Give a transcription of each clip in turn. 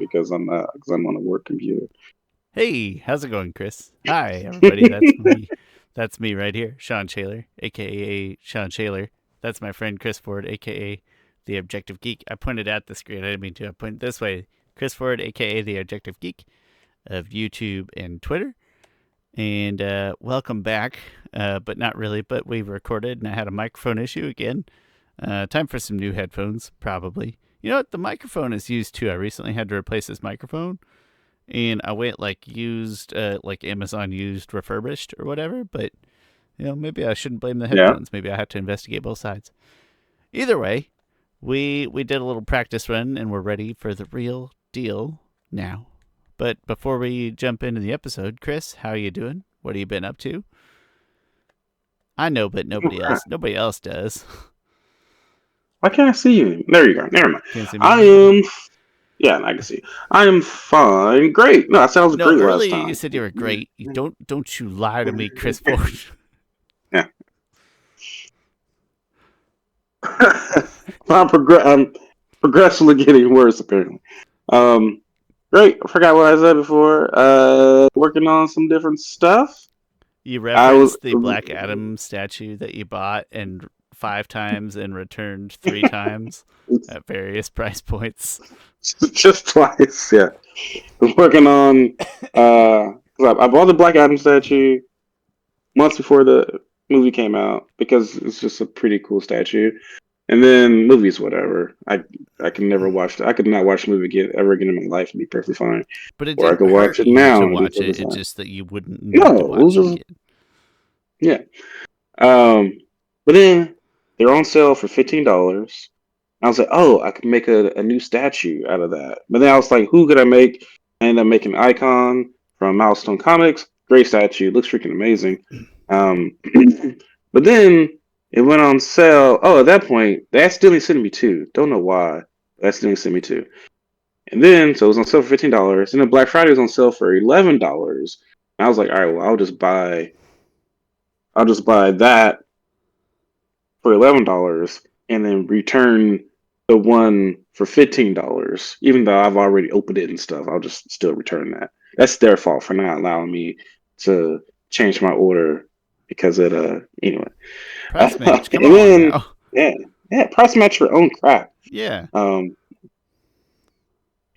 because I'm on a work computer. Hey, how's it going, Chris? Hi, everybody. That's me. That's me right here, Shawn Shaler, aka Shawn Shaler. That's my friend Chris Ford, aka the Objective Geek. I pointed at the screen. I didn't mean to. I pointed this way. Chris Ford, aka the Objective Geek of YouTube and Twitter. And welcome back, but not really. But we've recorded, and I had a microphone issue again. Time for some new headphones, probably. You know what? The microphone is used too. I recently had to replace this microphone, and I went like Amazon used refurbished or whatever. But maybe I shouldn't blame the Yeah. headphones. Maybe I have to investigate both sides. Either way, we did a little practice run, and we're ready for the real deal now. But before we jump into the episode, Chris, how you doing? What have you been up to? I know, but nobody else does. Why can't I see you? There you go. Never mind. Can't see me? I Okay. am. Yeah, I can see you. I am fine. Great. No, that sounds No, great last earlier you time. said you were great. Don't you lie to me, Chris Ford. Yeah. I'm progressively getting worse apparently. Um, great. I forgot what I said before. Working on some different stuff. You I was referenced the Black Adam statue that you bought and 5 times and returned 3 times at various price points. just twice. Yeah, I was working on. 'Cause I bought the Black Adam statue months before the movie came out because it's just a pretty cool statue. And then movies, whatever. I can never watch. I could not watch a movie again ever again in my life and be perfectly fine. But it Or I didn't could watch hurt it you now to and be watch perfectly it. It's fine. just that you wouldn't need No, to it was watch it just again. yeah. But then they're on sale for $15. I was like, oh, I could make a new statue out of that. But then I was like, who could I make? I ended up making Icon from Milestone Comics. Great statue, looks freaking amazing. Um, but then it went on sale. Oh, at that point, they accidentally sent me two. Don't know why. They accidentally sent me two. And then so it was on sale for $15. And then Black Friday was on sale for $11. And I was like, all right, well, I'll just buy that for $11 and then return the one for $15. Even though I've already opened it and stuff, I'll just still return that. That's their fault for not allowing me to change my order because it anyway. Price match. Come And on then now. yeah, yeah, price match your own crap. Yeah. Um,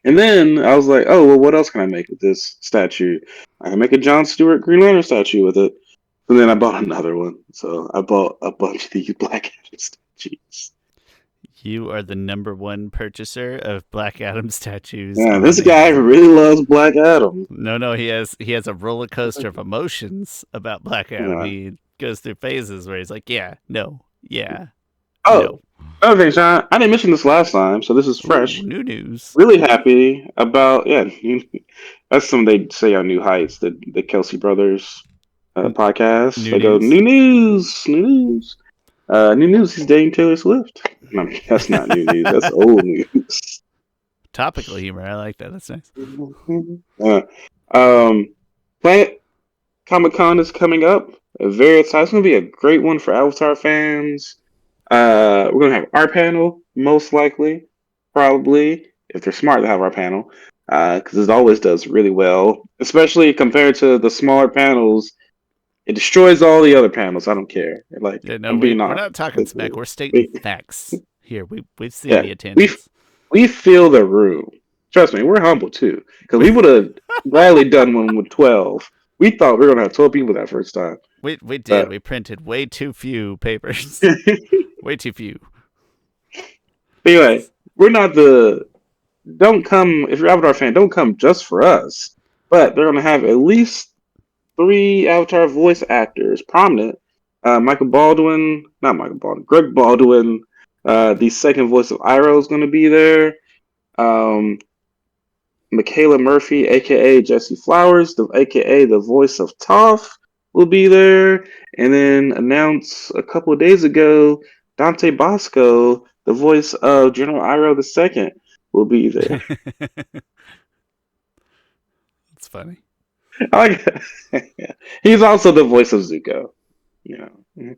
and then I was like, oh well, what else can I make with this statue? I can make a John Stewart Green Lantern statue with it. And then I bought another one. So I bought a bunch of these Black Adam statues. You are the number one purchaser of Black Adam statues Yeah, on this the guy internet. really loves Black Adam. No, he has a roller coaster of emotions about Black Adam. Yeah. He goes through phases where he's like, yeah, no, yeah, Oh, no. another thing, Sean. I didn't mention this last time, so this is Ooh, fresh. new news. Really happy about that's something they say on New Heights, the Kelsey Brothers N- podcast. new They go news. new news, new news, new news. He's dating Taylor Swift. No, that's not new news. That's old news. Topical humor. I like that. That's nice. uh, um, Planet Comic Con is coming up. Very excited. It's going to be a great one for Avatar fans. We're going to have our panel, most likely, probably, if they're smart to have our panel, because it always does really well, especially compared to the smaller panels. It destroys all the other panels. I don't care. Like, Yeah, no, I'm being we're honest. not talking smack. We're stating facts here. We've seen Yeah, the we attendance. we fill the room. Trust me, we're humble too, because we would have gladly done one with 12. We thought we were gonna have 12 people that first time, We did. but We printed way too few papers. but Way too few. anyway, we're not the. Don't come if you're Avatar fan. Don't come just for us. But they're gonna have at least three Avatar voice actors, prominent. Michael Baldwin, not Michael Baldwin, Greg Baldwin. The second voice of Iroh is gonna be there. Um, Michaela Murphy, aka Jesse Flowers, aka the voice of Toph, will be there. And then announced a couple of days ago, Dante Bosco, the voice of General Iroh II, will be there. It's funny. I like He's also the voice of Zuko. You know, and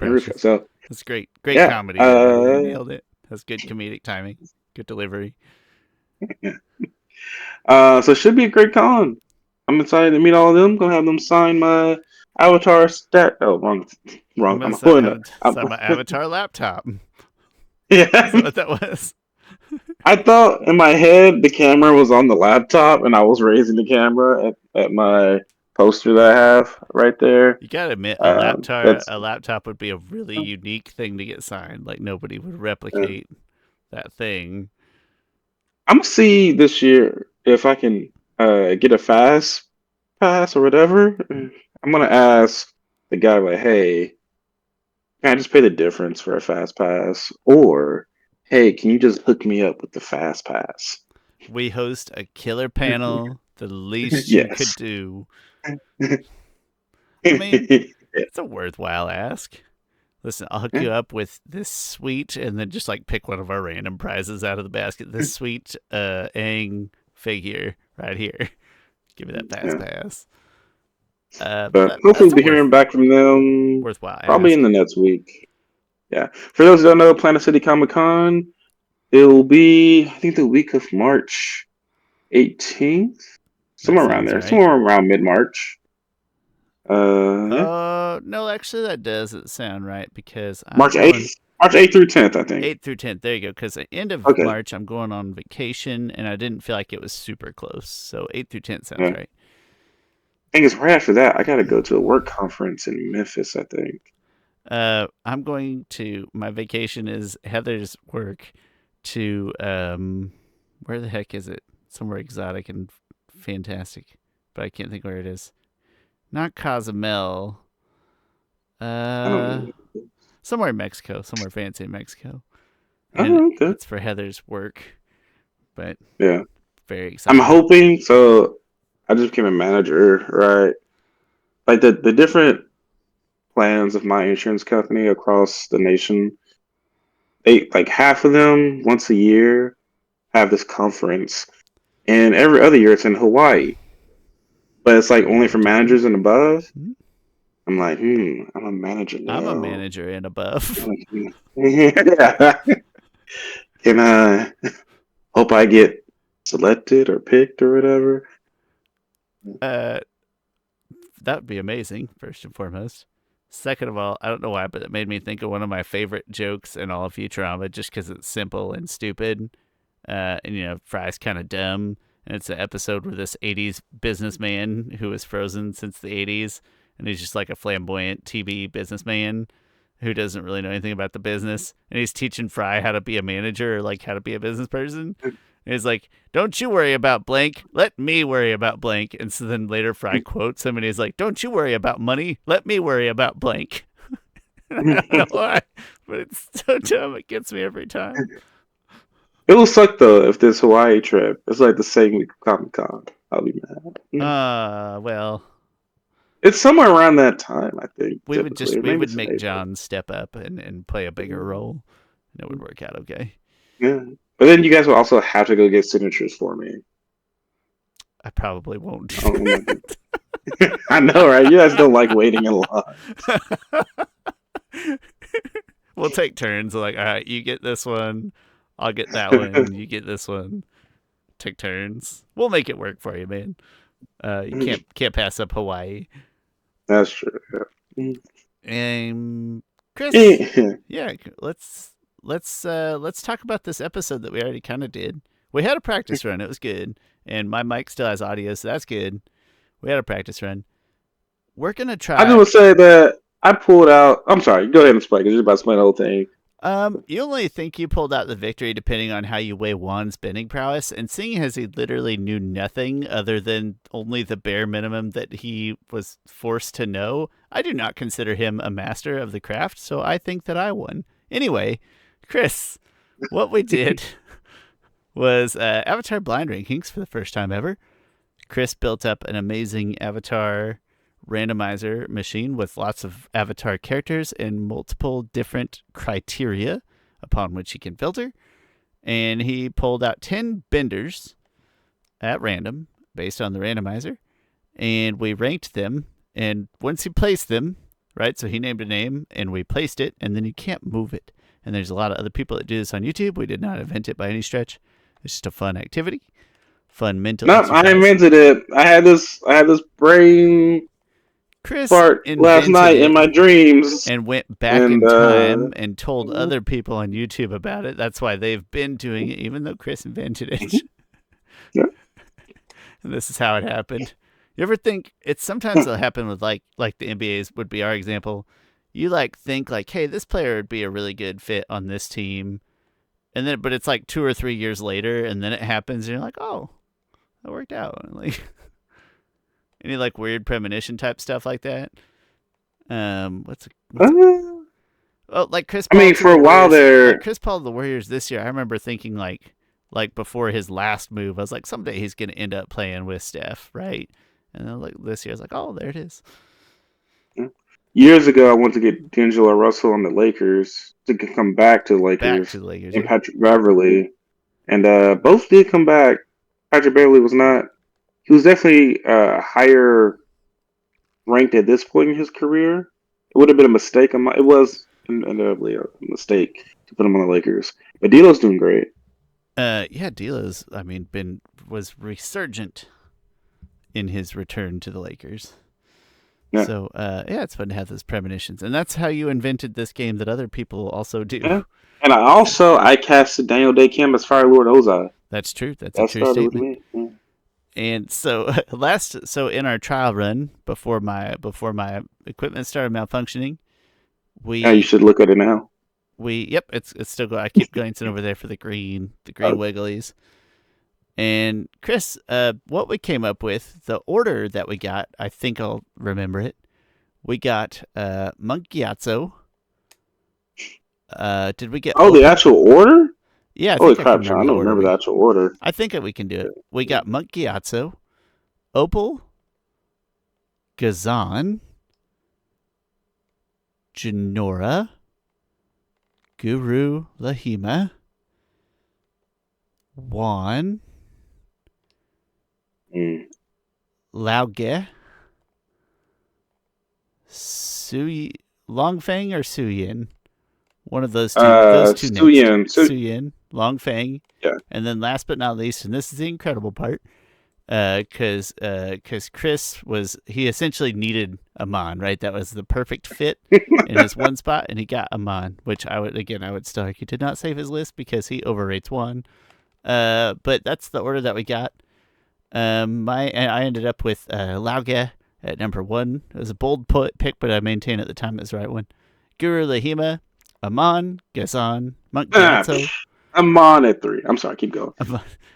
Rufio. Precious. So That's great. Great yeah, comedy there. You nailed it. That's good comedic timing. Good delivery. So it should be a great con. I'm excited to meet all of them. Gonna have them sign my avatar stat. Oh, wrong, I'm wrong. gonna I'm pulling up. sign my avatar laptop. Is Yeah. that what that was? I thought in my head the camera was on the laptop, and I was raising the camera at my poster that I have right there. You gotta admit, That's a laptop would be a really unique thing to get signed. Like nobody would replicate that thing. I'm gonna see this year if I can get a fast pass or whatever. I'm gonna ask the guy like, hey, can I just pay the difference for a fast pass? Or hey, can you just hook me up with the fast pass? We host a killer panel. The least you could Yes. do. I mean, it's a worthwhile ask. Listen, I'll hook you up with this sweet, and then just like pick one of our random prizes out of the basket. This sweet Aang figure right here. Give me that fast Yeah. pass. But hopefully That's we'll be hearing back from them worthwhile probably in ask. the next week. Yeah. For those who don't know, Planet City Comic Con, it will be I think the week of March 18th, That somewhere around sounds there, right. somewhere around mid March. Yeah, No, actually, that doesn't sound right because I'm March going 8th, March 8th through 10th, I think. 8th through 10th. There you go. Because at the end of Okay, March, I'm going on vacation, and I didn't feel like it was super close. So 8th through 10th sounds yeah. right. I think it's right after that. I gotta go to a work conference in Memphis, I think. I'm going to my vacation is Heather's work to where the heck is it? Somewhere exotic and fantastic, but I can't think where it is. Not Cozumel. I don't Uh, know. somewhere in Mexico, somewhere fancy in Mexico, and Oh, okay. it's for Heather's work, but Yeah. very I'm excited. hoping so. I just became a manager, right? Like the different plans of my insurance company across the nation, they like half of them once a year have this conference, and every other year it's in Hawaii, but it's like only for Different. managers and above. Hmm? I'm like, I'm a manager I'm a now. manager and above. Yeah. Can I hope I get selected or picked or whatever? Uh, that would be amazing. First and foremost. Second of all, I don't know why, but it made me think of one of my favorite jokes in all of Futurama, just because it's simple and stupid. And Fry's kind of dumb, and it's an episode where this '80s businessman who was frozen since the '80s, and he's just like a flamboyant TV businessman who doesn't really know anything about the business, and he's teaching Fry how to be a manager or like how to be a business person. And he's like, "Don't you worry about blank. Let me worry about blank." And so then later Fry quotes him, and he's like, "Don't you worry about money. Let me worry about blank." I don't know why, but it's so dumb. It gets me every time. It will suck though if this Hawaii trip is like the same week of Comic Con. I'll be mad. Well, It's somewhere around that time, I think, typically. Or we maybe would it's in make April. John step up and play a bigger role, and it would work out okay. Yeah. But then you guys will also have to go get signatures for me. I probably won't do I'm not I know, right? You guys don't like waiting in line. that. We'll take turns. Like, all right, you get this one, I'll get that one. You get this one. Take turns. We'll make it work for you, man. You can't pass up Hawaii. That's true. Chris, Yeah. yeah, let's talk about this episode that we already kind of did. We had a practice run. It was good, and my mic still has audio, so that's good. We had a practice run. We're gonna I just try. would say that I pulled out. I'm sorry. Go ahead and explain. 'Cause you're about to explain the whole thing. You only think you pulled out the victory depending on how you weigh Juan's bending prowess, and seeing as he literally knew nothing other than only the bare minimum that he was forced to know, I do not consider him a master of the craft, so I think that I won. Anyway, Chris, what we did was Avatar blind rankings for the first time ever. Chris built up an amazing Avatar randomizer machine with lots of avatar characters and multiple different criteria upon which he can filter. And he pulled out 10 benders at random based on the randomizer. And we ranked them. And once he placed them, right, so he named a name and we placed it, and then you can't move it. And there's a lot of other people that do this on YouTube. We did not invent it by any stretch. It's just a fun activity. fun mental No, I exercise. invented it. I had this brain Chris fart last invented night in it my dreams, and went back and in time and told other people on YouTube about it. That's why they've been doing it, even though Chris invented it. yeah. And this is how it happened. You ever think it's sometimes it'll happen with like the NBA's would be our example. You like think like, hey, this player would be a really good fit on this team, and then but it's like 2 or 3 years later, and then it happens, and you're like, oh, that worked out. Like any like weird premonition type stuff like that. What's Uh, oh, like Chris I Paul mean, to for the a while Warriors, like there, Chris Paul to the Warriors this year. I remember thinking like before his last move, I was like, someday he's gonna end up playing with Steph, right? And then like this year, I was like, oh, there it is. years ago, I wanted to get D'Angelo Russell on the Lakers to come back to the Back to Lakers the Lakers, and yeah. Patrick Beverly, and both did come back. Patrick Beverly was not. He was definitely higher ranked at this point in his career. It would have been a mistake. It was inevitably a mistake to put him on the Lakers. But D'Lo's doing great. Yeah, D'Lo's, I mean, been was resurgent in his return to the Lakers. Yeah, So, yeah, it's fun to have those premonitions, and that's how you invented this game that other people also do. yeah. And I casted Daniel Day Kim as Fire Lord Ozai. That's true. That's a That true started with statement. me. Yeah. And so so in our trial run before my equipment started malfunctioning, Yeah, you we should look at it now. yep, it's still going. I keep glancing over there for the green Oh, wigglies. And Chris, what we came up with, the order that we got, I think I'll remember it. We got Monkiazzo. Did we get oh, the Opal? actual order? Yeah, I Holy think I can crap, Sean! remember I the don't order. remember the actual order. I think that we can do it. We got Monkiazzo, Opal, Gazan, Janora, Guru Lahima, Juan, Mm. Lauge, Sui Longfang or Suyin. One of those two. Those two next. Suyin. Suyin, Longfang, Yeah. and then last but not least, and this is the incredible part, because Chris he essentially needed Amon, right? That was the perfect fit in his one spot, and he got Amon, which I would still argue did not save his list because he overrates one. But that's the order that we got. I ended up with Lauge at number 1. It was a bold pick, but I maintain at the time it was the right one. Guru Lahima, Amon, Gazan, Monk Gyatso. I'm on at 3. I'm sorry, keep going.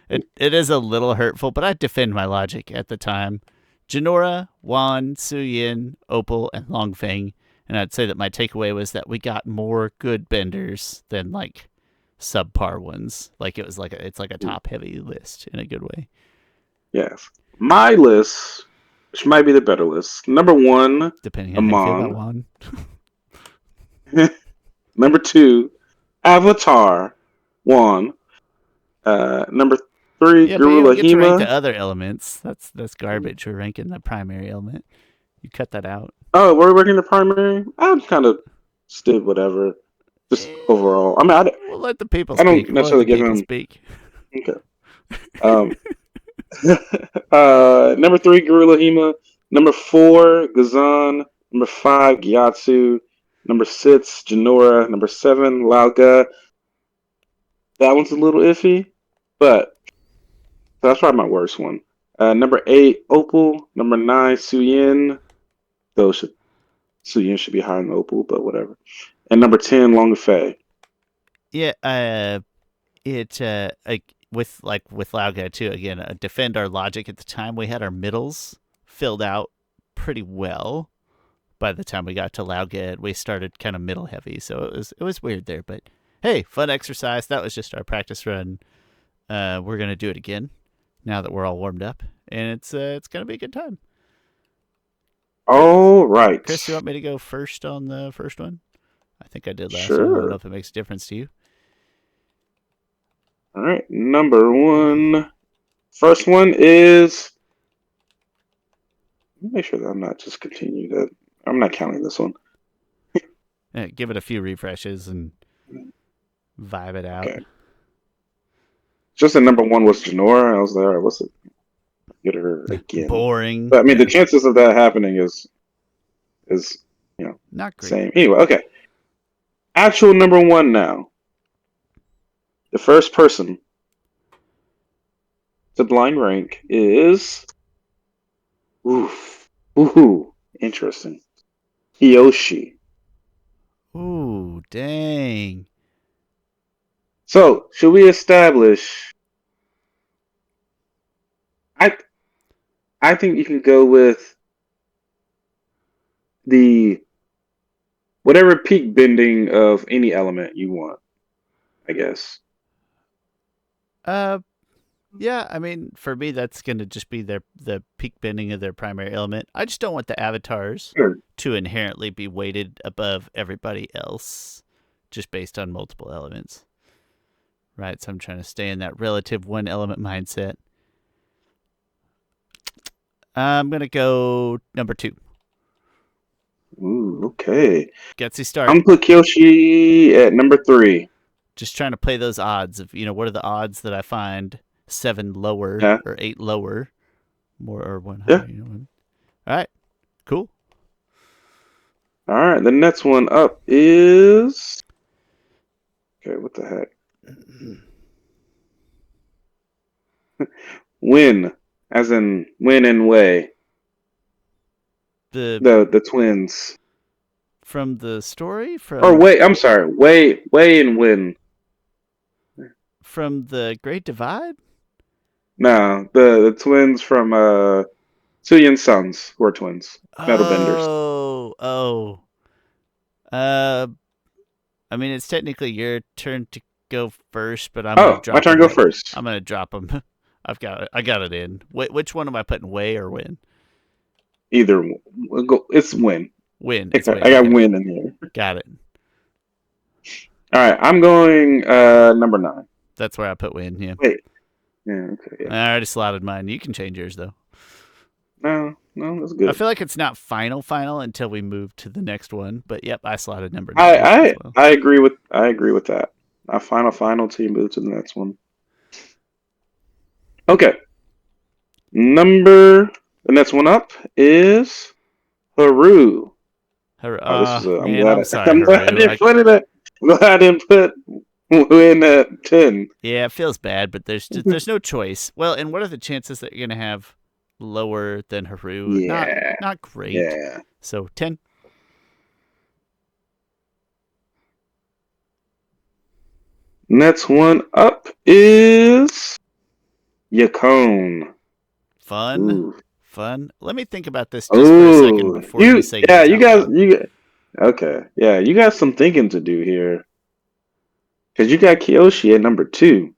It is a little hurtful, but I defend my logic at the time. Janora, Juan, Suyin, Opal, and Longfang. And I'd say that my takeaway was that we got more good benders than like subpar ones. Like it's like a top heavy list in a good way. Yes. My list, which might be the better list. Number 1, Depending on how you feel about Amon. Juan. Number 2, Avatar. 1. Number 3, Yeah, but you Guru don't get to rank the Lahima. other elements. That's garbage. We're ranking the primary element. You cut that out. Oh, we're working the primary? I kind of did whatever. Just overall. I mean, We'll let the people I don't speak. We'll let the necessarily give people him. speak. Okay. Um, number 3, Gorilla Hema. Number 4, Gazan. Number 5, Gyatso. Number 6, Janora. Number 7, Lauga. That one's a little iffy, but that's probably my worst one. Number 8, Opal. Number 9, Suyin. Those Suyin should be higher than Opal, but whatever. And number 10, Long Fei. Yeah, with Lauga too. Again, defend our logic at the time. We had our middles filled out pretty well. By the time we got to Lauga, we started kind of middle heavy, so it was weird there. But hey, fun exercise. That was just our practice run. We're gonna do it again now that we're all warmed up, and it's gonna be a good time. All right. Chris, you want me to go first on the first one? I think I did last one. I don't know Sure. if it makes a difference to you. All right. Number 1. First one is. Let me make sure that I'm not just continue that. I'm not counting this one. Give it a few refreshes and vibe it out. Okay. just that number one was Janora. I was there. What's it? Get her again. Boring. But I mean, the Yeah. chances of that happening is Not great. same. Anyway, okay. Actual number one now. The first person to blind rank is oof. Ooh, interesting. Kyoshi. Ooh, dang. So, should we establish? I I think you can go with the whatever peak bending of any element you want. I guess. Uh, yeah. I mean, for me, that's gonna just be the peak bending of their primary element. I just don't want the avatars Sure. to inherently be weighted above everybody else, just based on multiple elements. Right. So I'm trying to stay in that relative one element mindset. I'm gonna go number 2. Ooh, okay. Getsy start. I'm gonna put Kyoshi at number 3. Just trying to play those odds of what are the odds that I find 7 lower Yeah, or 8 lower, more or 1 yeah. higher. All right, cool. All right. The next one up is okay. What the heck? Win, as in Win and Wei, The the twins. from the story Or Wei. I'm sorry, Wei and Win. from the Great Divide. No, the twins from Suyin Sons who are twins, metal benders. Oh. Uh, I mean, it's technically your turn to go first, but I'm gonna Oh, my drop turn them. to go first. I'm gonna drop them. I got it in. Which one am I putting? Way or win? Either we'll go. It's Win. Win. I It's win. got Okay, Win in here. got it. All right, I'm going number 9. That's where I put win. Yeah. Wait. Yeah. Okay. Yeah. I already slotted mine. You can change yours though. No. No. That's I good. feel like it's not final until we move to the next one. But yep, I slotted number 9 as I well. I I agree with that. Our final team move to the next one. Okay. The next one up is Haru. Oh, this is a. Man, I'm sorry, I'm glad I Haru. didn't put it at. I'm glad I didn't put Win at 10. Yeah, it feels bad, but there's no choice. Well, and what are the chances that you're gonna have lower than Haru? Yeah. Not great. Yeah. So 10. Next one up is Yacone. Fun. Ooh. Fun. Let me think about this just for a second Ooh. before you say Yeah, yours out loud. okay. Yeah, you got some thinking to do here. Because you got Kyoshi at number 2.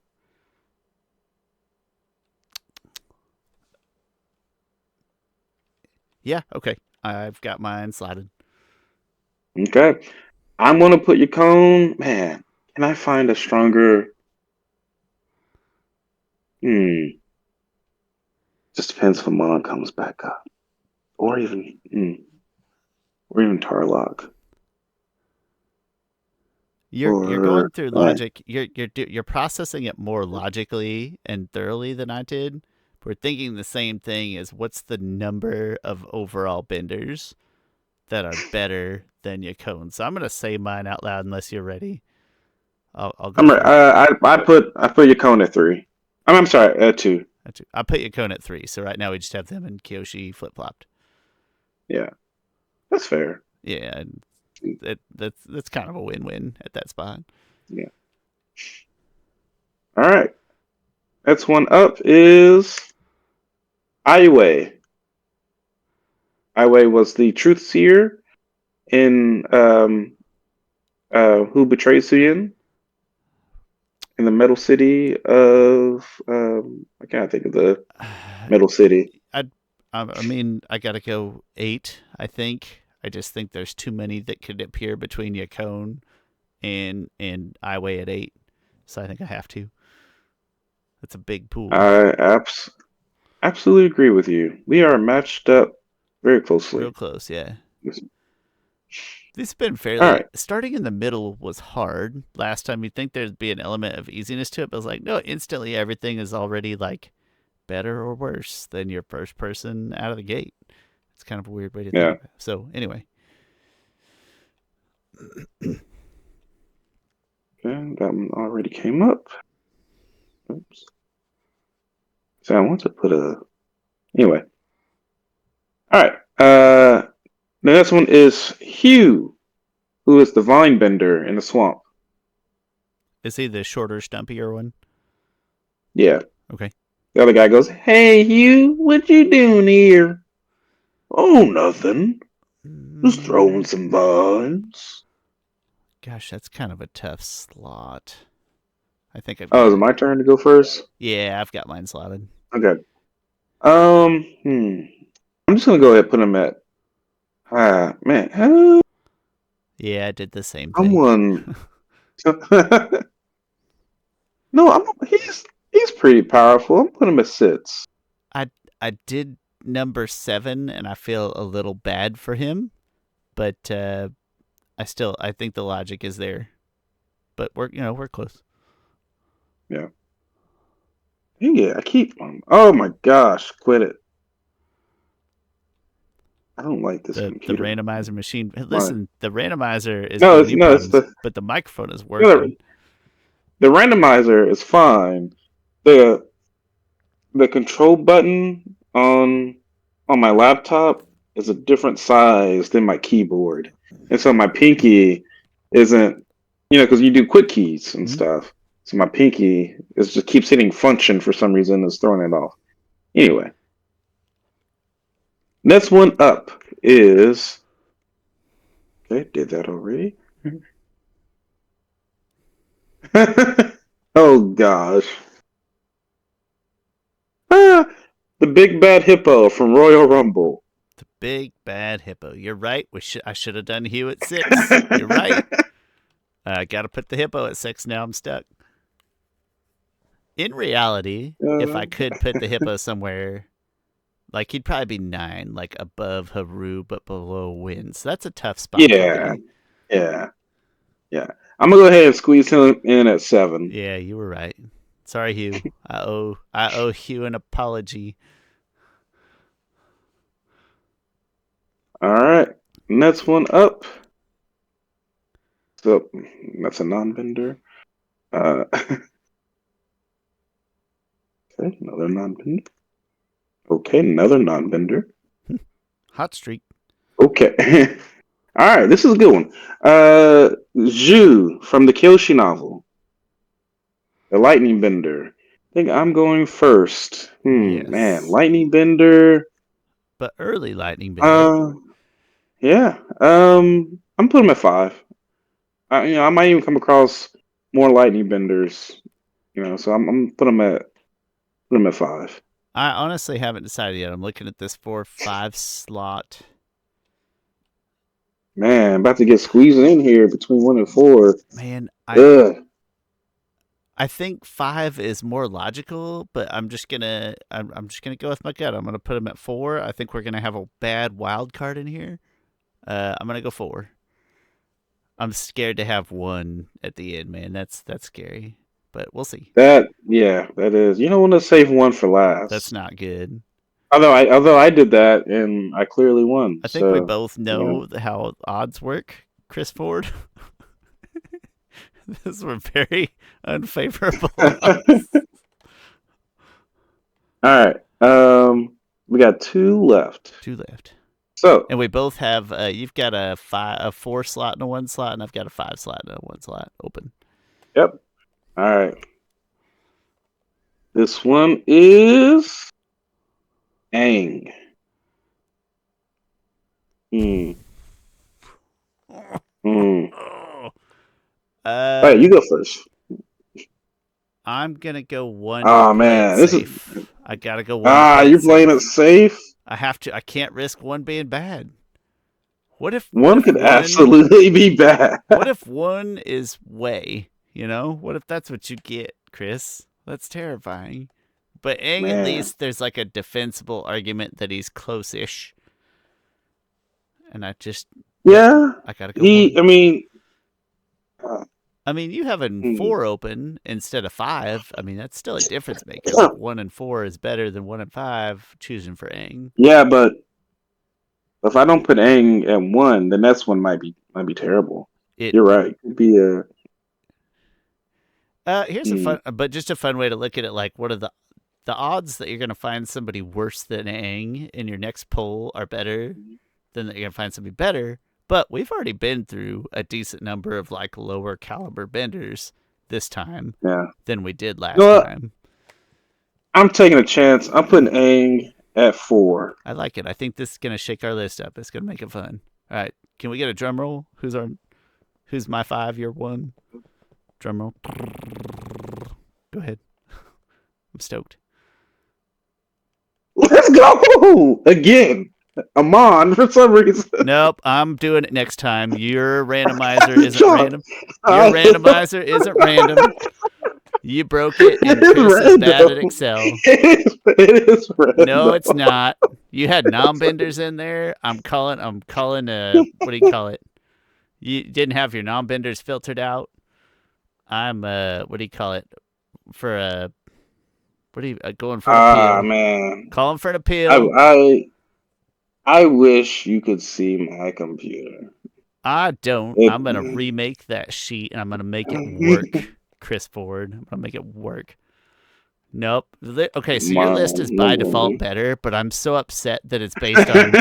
Yeah, okay. I've got mine slotted. Okay. I'm going to put Yacone. Man, can I find a stronger. Hmm. Just depends if Amon comes back up. Or even. Or even Tarlock. You're Or. going through logic. You're processing it more logically and thoroughly than I did. We're thinking the same thing as what's the number of overall benders that are better than Yacone. So I'm gonna say mine out loud unless you're ready. I'll go for it. I put Yacone at 3. I'm sorry, at 2. I put Yacone at 3. So right now we just have them and Kyoshi flip flopped. Yeah, that's fair. Yeah, and that's kind of a win-win at that spot. Yeah. All right. Next one up is Aiwei. Aiwei was the truth seer in Who Betrayed Suyin in the Metal City of I can't think of the Metal City. I mean, I gotta go 8. I think. I just think there's too many that could appear between Yacone and Iway at 8, so I think I have to. That's a big pool. I absolutely agree with you. We are matched up very Real closely. close, yeah. This has been All fairly. right. Starting in the middle was hard. Last time you'd think there'd be an element of easiness to it, but I was like, no, instantly everything is already like better or worse than your first person out of the gate. It's kind of a weird way to think Yeah. about it. So anyway, Okay, that one already came up. Oops. So I want to put a. Anyway. All right. The next one is Hugh, who is the vine bender in the swamp. is he the shorter, stumpier one? Yeah. Okay. The other guy goes, "Hey, Hugh, what you doing here?" "Oh, nothing. Just throwing some vines." Gosh, that's kind of a tough slot. I think I've Oh, got is it it. my turn to go first? Yeah, I've got mine slotted. Okay. Hmm. I'm just gonna go ahead and put him at. Man. Yeah, I did the same thing. Someone. No, he's pretty powerful. I'm putting him at 6. I did number 7, and I feel a little bad for him, but I think the logic is there. But we're close. Yeah. Yeah, I keep on. Oh my gosh, quit it. I don't like this The computer. randomizer machine. My Listen, the randomizer is no, giving it's you no, it's problems, the but the microphone is you know, working. the randomizer is fine. The the control button on my laptop is a different size than my keyboard, and so my pinky isn't, because you do quick keys and Hmm? stuff. So my pinky is just keeps hitting function for some reason. It's throwing it off. Anyway, next one up is okay. Did that already? Oh gosh. Ah, the big bad hippo from Royal Rumble. The big bad hippo. You're right. I should have done Hugh at 6. You're right. I got to put the hippo at 6 now. I'm stuck. In reality, if Uh, I could put the hippo somewhere, like he'd probably be 9, like above Haru but below Win. So that's a tough spot for yeah, me. yeah, yeah. I'm gonna go ahead and squeeze him in at 7. Yeah, you were right. Sorry, Hugh. I owe Hugh an apology. All right, next one up. So that's a non-bender. Okay, another non-bender. Okay, another non-bender. Hot streak. Okay. All right, this is a good one. Zhu from the Kyoshi novel, the lightning bender. I think I'm going first. Man, Yes. lightning bender. But early lightning bender. Uh, yeah. I'm putting him at 5. I might even come across more lightning benders. So I'm put him at 5. I honestly haven't decided yet. I'm looking at this 4-5 slot. Man, about to get squeezed in here between 1 and 4. Man, Ugh. I think 5 is more logical, but I'm just gonna go with my gut. I'm gonna put him at 4. I think we're gonna have a bad wild card in here. I'm gonna go 4. I'm scared to have 1 at the end, man. That's scary, but we'll see. Yeah, that is. You don't want to save one for That's last. not good. Although I did that and I clearly won. I think we So, both you know. know how odds work, Chris Ford. Those were very unfavorable odds. All right. We got 2 left. 2 left. So, And we both have. You've got a 4 slot and a 1 slot, and I've got a 5 slot and a 1 slot open. yep. All right. This one is Aang. Hmm. Hmm. All right, you go first. I'm gonna go 1 to Oh play it man, this is safe. I gotta go 1 to play it you're playing it safe. safe. I have to. I can't risk 1 being bad. What if? What One if could 1? absolutely be bad. What if 1 is way? What if that's what you get, Chris? That's terrifying. But Aang, at Man, least there's like a defensible argument that he's close-ish. And I just Yep. Yeah, I gotta go he. one. I mean, uh, I mean, you having hmm. 4 open instead of 5. I mean, that's still a difference maker. Like 1 and 4 is better than 1 and 5. Choosing for Aang. Yeah, but if I don't put Aang at one, the next one might be terrible. It. You're right. Could be a. Here's a Hmm, fun, but just a fun way to look at it. Like, what are the odds that you're gonna find somebody worse than Aang in your next poll are better than that you're gonna find somebody better? But we've already been through a decent number of like lower caliber benders this time yeah. than we did You know last what? time. I'm taking a chance. I'm putting Aang at 4. I like it. I think this is gonna shake our list up. It's gonna make it fun. All right, can we get a drum roll? Who's my 5? Your 1. Drum roll. Go ahead. I'm stoked. Let's go again. Amon for some reason. Nope, I'm doing it next time. Your randomizer isn't Sean, random. Your randomizer isn't random. You broke it, it and is Chris is bad at random. Excel. It is No, random. it's not. You had non-benders in there. I'm calling. What do you call it? You didn't have your non-benders filtered out. I'm what do you call it? For what do you going for an Ah appeal? man, Calling for an I appeal. I I wish you could see my computer. I don't. It, I'm gonna remake that sheet and I'm gonna make it work, Chris Ford. I'm gonna make it work. Nope. Okay, so your list is by default better, but I'm so upset that it's based on.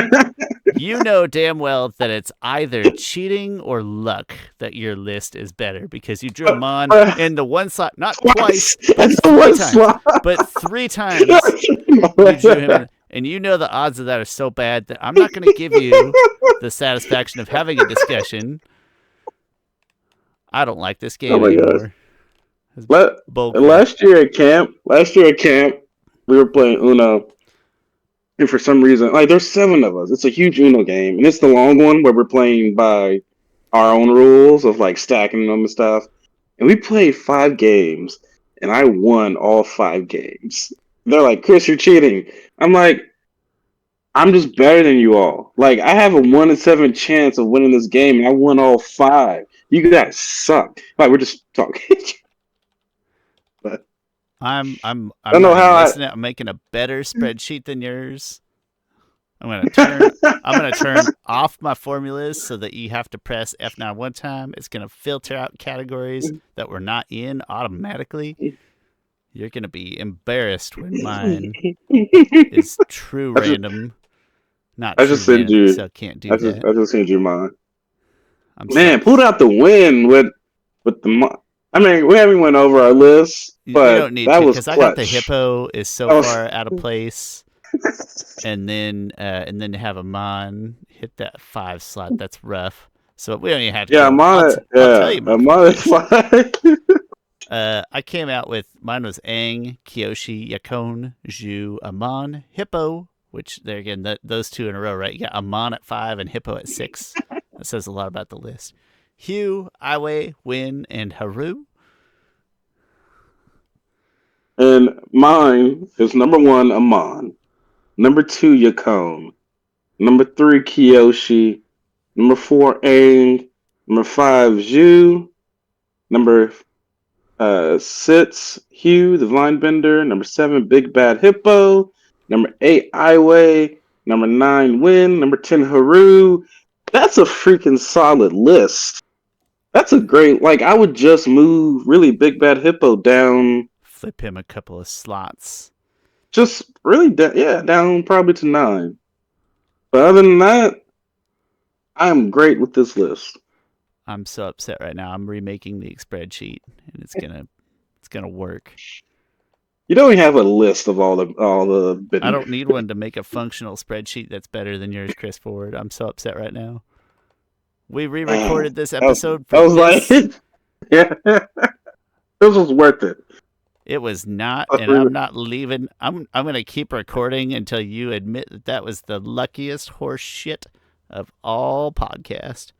You know damn well that it's either cheating or luck that your list is better because you drew them on in the one slot, not twice, Twice. but It's the 3 one times. slot. But 3 times you drew him in, and you know the odds of that are so bad that I'm not going to give you the satisfaction of having a discussion. I don't like this Oh game my gosh. anymore. It's Let, bullcrap. last year at camp, we were playing Uno, and for some reason, like there's 7 of us. It's a huge Uno game, and it's the long one where we're playing by our own rules of like stacking them and stuff. And we played 5 games, and I won all 5 games. They're like, Chris, you're cheating. I'm like, I'm just better than you all. Like, I have a 1 in 7 chance of winning this game, and I won all 5. You guys suck. Like, we're just talking. But I I'm don't know not how even I. listening. I'm making a better spreadsheet than yours. I'm gonna turn off my formulas so that you have to press F9 one time. It's gonna filter out categories that we're not in automatically. You're gonna be embarrassed when mine is true I just, random, not I true just sent random. you. So can't I do just, that. I just sent you mine. I'm so Man, pulled out the win with the. I mean, we haven't went over our list, we but don't need that to was because I got the clutch. hippo is so That was. far out of place, and then to have a mon hit that 5 slot. That's rough. So we don't even have to Yeah, go. I'm on it. I'll tell Yeah, you my I'm on it. formulas. Fine. I came out with mine was Aang, Kyoshi, Yakon, Zhu, Amon, Hippo, which there again, those 2 in a row, right? You got Amon at 5 and Hippo at 6. That says a lot about the list. Hugh, Iway, Win, and Haru. And mine is number 1, Amon. Number 2, Yacone. Number 3, Kyoshi. Number 4, Aang. Number 5, Zhu. Number 6, Hugh, the Vine Bender. Number 7, Big Bad Hippo. Number 8, Iway. Number 9, Win. Number 10, Haru. That's a freaking solid list. That's a great, like, I would just move really Big Bad Hippo down, Flip him a couple of slots. just really, yeah, down probably to 9. But other than that, I'm great with this list. I'm so upset right now. I'm remaking the spreadsheet, and it's gonna work. You don't have a list of all the I been. don't need one to make a functional spreadsheet that's better than yours, Chris Ford. I'm so upset right now. We Man, re-recorded this I was, episode for I was like, this. yeah, this was worth it. It was not, and I'm not leaving. I'm gonna keep recording until you admit that that was the luckiest horse shit of all podcast.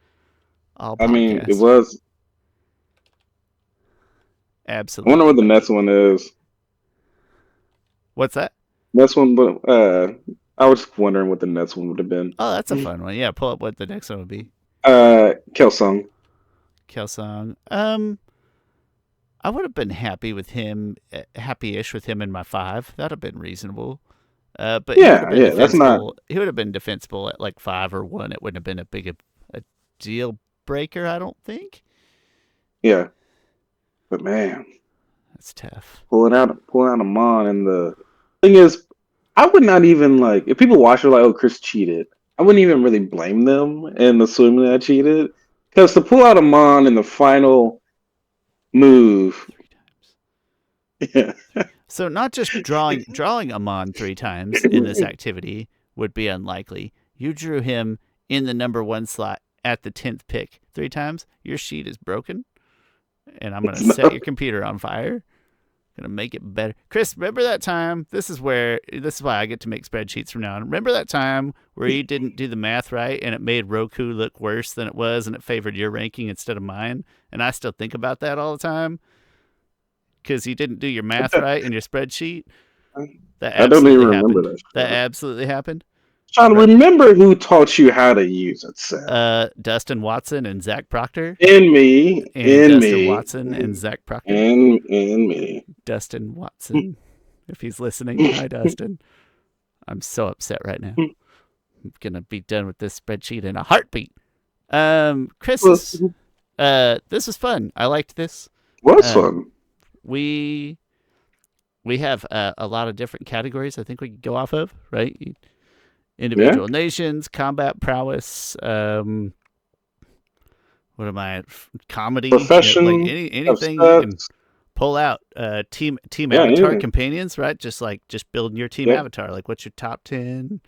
All I mean, it podcast. was. I wonder Absolutely what the lucky. next one is. What's that? Next one, but I was wondering what the next one would have been. Oh, that's a fun one. Yeah, pull up what the next one would be. Kelsung. Kelsong. I would have been happy with him, happy-ish with him in my 5. That'd have been reasonable. But he would have Yeah, been yeah, that's not. defensible. He would have been defensible at like 5 or 1. It wouldn't have been a deal breaker, I don't think. Yeah, but man, That's tough. pulling out a mon, and the thing is, I would not even like if people watch it like, oh, Chris cheated. I wouldn't even really blame them and assuming that I cheated because to pull out a mon in the final move, 3 times. yeah, So not just drawing a mon 3 times in this activity would be unlikely. You drew him in the number 1 slot at the 10th pick 3 times. Your sheet is broken, and I'm gonna set your computer on fire. Gonna make it better. Chris, remember that time? This is why I get to make spreadsheets from now on. Remember that time where you didn't do the math right and it made Roku look worse than it was and it favored your ranking instead of mine? And I still think about that all the time because you didn't do your math right in your spreadsheet. That I don't even absolutely remember happened. that. That absolutely happened. Trying to Right. remember who taught you how to use it, Seth. Dustin Watson and Zach Proctor. In me, And in Dustin me, Watson and Zach Proctor. in me. Dustin Watson. If he's listening, hi, Dustin. I'm so upset right now. I'm going to be done with this spreadsheet in a heartbeat. Chris, this was fun. I liked this. Was fun. We have a lot of different categories I think we could go off of, right? Individual nations, combat prowess, what am I? Comedy, Profession, like anything you can pull out. Team avatar companions, right? Just building your team avatar. Like, what's your top 10?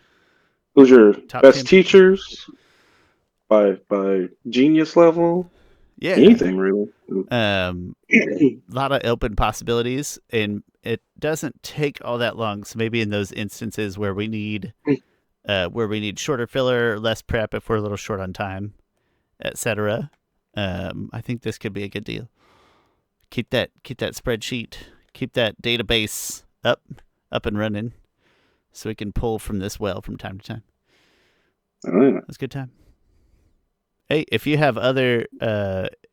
Who's your best teachers? By genius level? Yeah, anything really. A lot of open possibilities, and it doesn't take all that long. So maybe in those instances where we need shorter filler, less prep if we're a little short on time, etc. I think this could be a good deal. Keep that spreadsheet, keep that database up and running, so we can pull from this well from time to time. Oh, yeah. That's a good time. Hey, if you have other,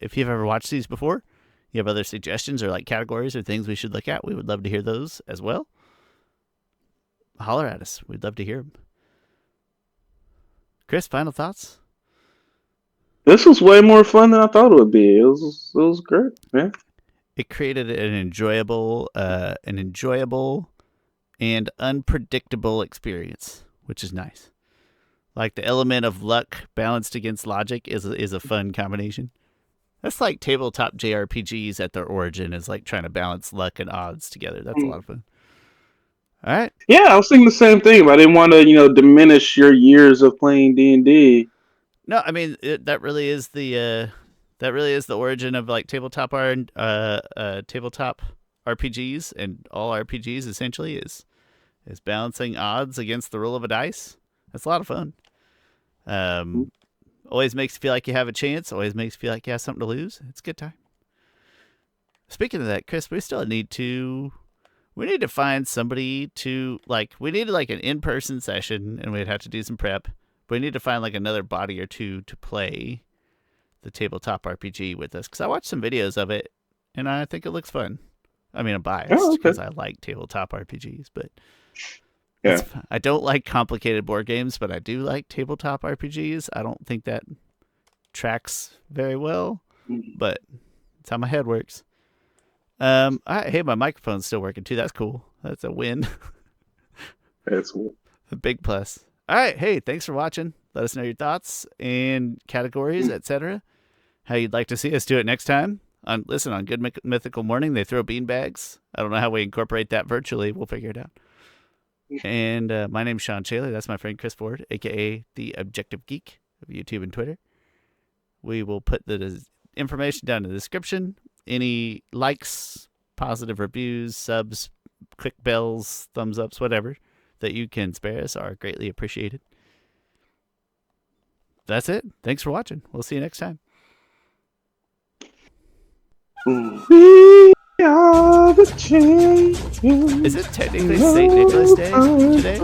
if you've ever watched these before, you have other suggestions or like categories or things we should look at, we would love to hear those as well. Holler at us. We'd love to hear them. Chris, final thoughts? This was way more fun than I thought it would be. It was great, man. It created an enjoyable and unpredictable experience, which is nice. Like the element of luck balanced against logic is a fun combination. That's like tabletop JRPGs at their origin, is like trying to balance luck and odds together. That's a lot of fun. All right. Yeah, I was thinking the same thing, but I didn't want to, diminish your years of playing D&D. No, I mean that really is the origin of like tabletop RPGs, and all RPGs essentially is balancing odds against the roll of a dice. That's a lot of fun. Always makes you feel like you have a chance. Always makes you feel like you have something to lose. It's a good time. Speaking of that, Chris, we still need to find somebody to we need like an in-person session, and we'd have to do some prep. But we need to find like another body or two to play the tabletop RPG with us, because I watched some videos of it and I think it looks fun. I mean, I'm biased because I like tabletop RPGs, but yeah, I don't like complicated board games, but I do like tabletop RPGs. I don't think that tracks very well, but it's how my head works. Hey, my microphone's still working too. That's cool. That's a win. That's cool. A big plus. All right. Hey, thanks for watching. Let us know your thoughts and categories, etc. How you'd like to see us do it next time. On Good Mythical Morning, they throw beanbags. I don't know how we incorporate that virtually. We'll figure it out. And my name's Shawn Shaler. That's my friend Chris Ford, a.k.a. the Objective Geek of YouTube and Twitter. We will put the information down in the description. Any likes, positive reviews, subs, click bells, thumbs ups, whatever that you can spare us are greatly appreciated. That's it. Thanks for watching. We'll see you next time. We are the champions. Is it technically St. Nicholas Day today?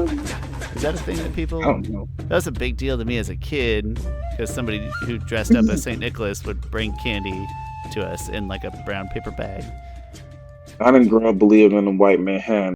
Is that a thing that people? I don't know. That was a big deal to me as a kid because somebody who dressed up as Saint Nicholas would bring candy to us in like a brown paper bag. I didn't grow up believing in a white man